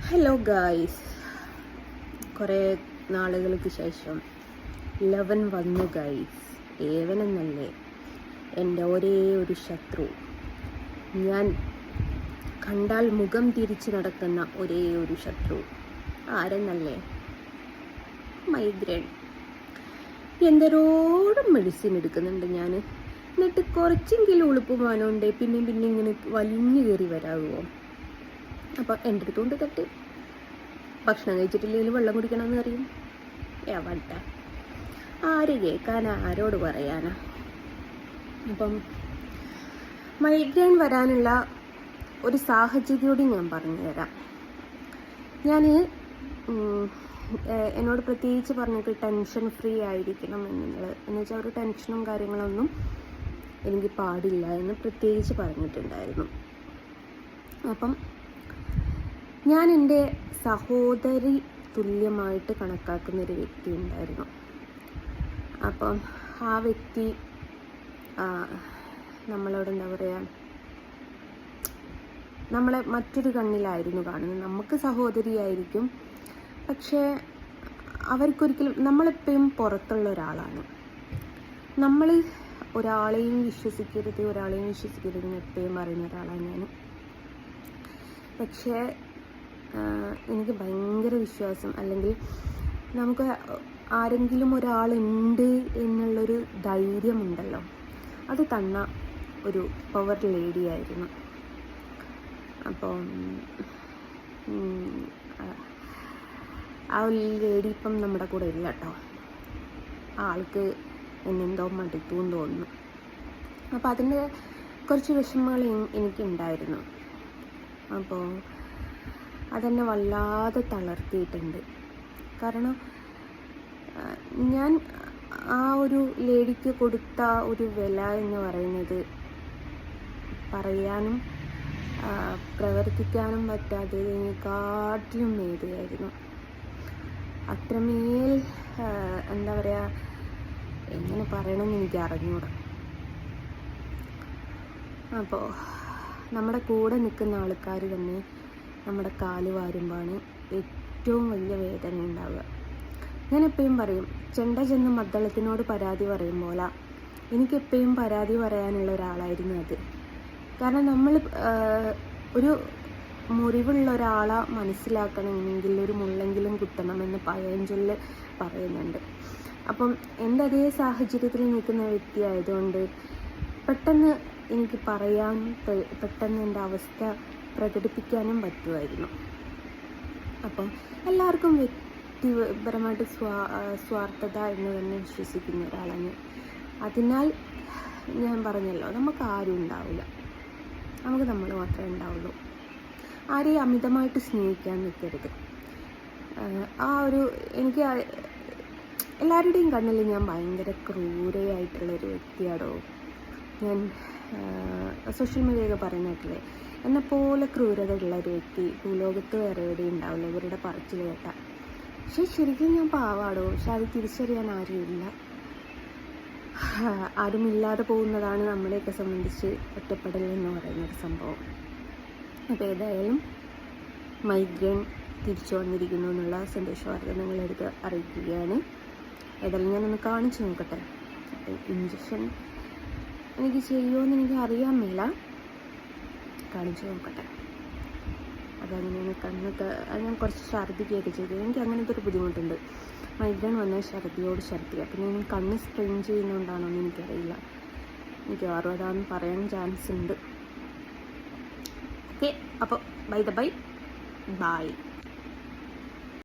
Hello guys, കുറേ നാളുകൾക്ക് ശേഷം ലവൻ വന്നു ഗായ്സ്. ഏവനെന്നല്ലേ എൻ്റെ ഒരേ ഒരു ശത്രു, ഞാൻ കണ്ടാൽ മുഖം തിരിച്ചു നടക്കുന്ന ഒരേ ഒരു ശത്രു ആരെന്നല്ലേ? മൈഗ്രെയിൻ. എന്തരോടും മെഡിസിൻ എടുക്കുന്നുണ്ട് ഞാൻ, എന്നിട്ട് കുറച്ചെങ്കിലും ഉളുപ്പുമാനമുണ്ട് പിന്നെ ഇങ്ങനെ വലിഞ്ഞു കയറി വരാകുമോ? അപ്പം എൻ്റെ അടുത്തുകൊണ്ട് തട്ട്. ഭക്ഷണം കഴിച്ചിട്ടില്ലെങ്കിൽ വെള്ളം കുടിക്കണമെന്ന് അറിയും. എവട്ടെ, ആര് കേൾക്കാനാ, ആരോട് പറയാനാ? അപ്പം മൈഗ്രെയിൻ വരാനുള്ള ഒരു സാഹചര്യോട് ഞാൻ പറഞ്ഞു തരാം. ഞാൻ എന്നോട് പ്രത്യേകിച്ച് പറഞ്ഞിട്ട് ടെൻഷൻ ഫ്രീ ആയിരിക്കണം എന്ന് വെച്ചാൽ ഒരു ടെൻഷനും കാര്യങ്ങളൊന്നും എനിക്ക് പാടില്ല എന്ന് പ്രത്യേകിച്ച് പറഞ്ഞിട്ടുണ്ടായിരുന്നു. അപ്പം ഞാൻ എൻ്റെ സഹോദരി തുല്യമായിട്ട് കണക്കാക്കുന്നൊരു വ്യക്തി ഉണ്ടായിരുന്നു. അപ്പം ആ വ്യക്തി നമ്മളോട് എന്താ പറയുക, നമ്മളെ മറ്റൊരു കണ്ണിലായിരുന്നു കാണുന്നത്. നമുക്ക് സഹോദരിയായിരിക്കും, പക്ഷേ അവർക്കൊരിക്കലും, നമ്മളെപ്പോഴും പുറത്തുള്ള ഒരാളാണ്. നമ്മൾ ഒരാളെയും വിശ്വസിക്കരുത് എന്ന് എപ്പോഴും പറയുന്ന ഒരാളാണ് ഞാൻ. പക്ഷേ എനിക്ക് ഭയങ്കര വിശ്വാസം, അല്ലെങ്കിൽ നമുക്ക് ആരെങ്കിലും ഒരാളുണ്ട് എന്നുള്ളൊരു ധൈര്യമുണ്ടല്ലോ, അത് തന്ന ഒരു പവർ ലേഡിയായിരുന്നു. അപ്പം ആ ലേഡി ഇപ്പം നമ്മുടെ കൂടെ ഇല്ല കേട്ടോ. ആൾക്ക് എന്നെന്തോ മടുത്തും തോന്നുന്നു. അപ്പോൾ അതിൻ്റെ കുറച്ച് വിഷമങ്ങൾ എനിക്കുണ്ടായിരുന്നു. അപ്പോൾ അതെന്നെ വല്ലാതെ തളർത്തിയിട്ടുണ്ട്. കാരണം ഞാൻ ആ ഒരു ലേഡിക്ക് കൊടുത്ത ഒരു വില എന്ന് പറയുന്നത് പറയാനും പ്രവർത്തിക്കാനും പറ്റാത്തതിനെക്കാട്ടിലും നേടിയായിരുന്നു. അത്രമേൽ എന്താ പറയുക, എങ്ങനെ പറയണമെന്ന് എനിക്ക് അറിഞ്ഞൂടാ. അപ്പോൾ നമ്മുടെ കൂടെ നിൽക്കുന്ന ആൾക്കാർ തന്നെ നമ്മുടെ കാല് വാരുമ്പോഴാണ് ഏറ്റവും വലിയ വേദന ഉണ്ടാവുക. ഞാനെപ്പോഴും പറയും, ചെണ്ട ചെന്ന് മദ്ദളത്തിനോട് പരാതി പറയും പോലെ എനിക്കെപ്പോഴും പരാതി പറയാനുള്ള ഒരാളായിരുന്നു അത്. കാരണം നമ്മൾ ഒരു മുറിവുള്ള ഒരാളെ മനസ്സിലാക്കണമെങ്കിൽ ഒരു മുള്ളെങ്കിലും കുത്തണമെന്ന് പഴഞ്ചൊല്ല് പറയുന്നുണ്ട്. അപ്പം എൻ്റെ അതേ സാഹചര്യത്തിൽ നിൽക്കുന്ന വ്യക്തി ആയതുകൊണ്ട് പെട്ടെന്ന് എനിക്ക് പറയാൻ, പെട്ടെന്ന് എൻ്റെ അവസ്ഥ പ്രകടിപ്പിക്കാനും പറ്റുമായിരുന്നു. അപ്പം എല്ലാവർക്കും വ്യക്തിപരമായിട്ട് സ്വാർത്ഥത എന്ന് തന്നെ വിശ്വസിക്കുന്ന ഒരാളാണ്. അതിനാൽ ഞാൻ പറഞ്ഞല്ലോ, നമുക്ക് ആരും ഉണ്ടാവില്ല, നമുക്ക് നമ്മൾ മാത്രമേ ഉണ്ടാവുള്ളൂ. ആരെയും അമിതമായിട്ട് സ്നേഹിക്കാൻ നിൽക്കരുത്. ആ ഒരു എനിക്ക് എല്ലാവരുടെയും കണ്ണിൽ ഞാൻ ഭയങ്കര ക്രൂരയായിട്ടുള്ളൊരു വ്യക്തിയാണോ. ഞാൻ സോഷ്യൽ മീഡിയയൊക്കെ പറയുന്നില്ലേ, എന്നെപ്പോലെ ക്രൂരത ഉള്ള ഒരു വ്യക്തി ഭൂലോകത്ത് വേറെ എവിടെയും ഉണ്ടാവില്ല, ഇവരുടെ പറച്ചിൽ കേട്ടാൽ. പക്ഷെ ശരിക്കും ഞാൻ പാവാടോ, പക്ഷെ അത് തിരിച്ചറിയാൻ ആരുമില്ല. ആരുമില്ലാതെ പോകുന്നതാണ് നമ്മളെയൊക്കെ സംബന്ധിച്ച് ഒറ്റപ്പെടൽ എന്ന് പറയുന്നൊരു സംഭവം. അപ്പോൾ ഏതായാലും മൈഗ്രെയിൻ തിരിച്ചു വന്നിരിക്കുന്നു എന്നുള്ള സന്തോഷവാർത്ത നിങ്ങളെടുത്ത് അറിയിക്കുകയാണ്. ഏതായാലും ഞാനൊന്ന് കാണിച്ചു നോക്കട്ടെ. അപ്പോൾ ഇഞ്ചക്ഷൻ എനിക്ക് ചെയ്യുമോയെന്ന് എനിക്ക് അറിയാൻ മേല, കാണിച്ചു നോക്കട്ടെ. അതങ്ങനെയാണ്. കണ്ണൊക്കെ ഞാൻ കുറച്ച് ഛർദ്ദിക്കുകയൊക്കെ ചെയ്തു. എനിക്ക് അങ്ങനത്തെ ഒരു ബുദ്ധിമുട്ടുണ്ട്. മൈഗ്രെയിൻ വന്നാൽ ഛർദ്ദിയാണ്. അപ്പം ഞാൻ കണ്ണ് സ്ട്രെയിൻ ചെയ്യുന്നതുകൊണ്ടാണോ എന്ന് എനിക്കറിയില്ല. എനിക്ക് അതാണെന്ന് പറയാൻ ചാൻസ് ഉണ്ട്. ഓക്കെ, അപ്പോൾ ബൈ.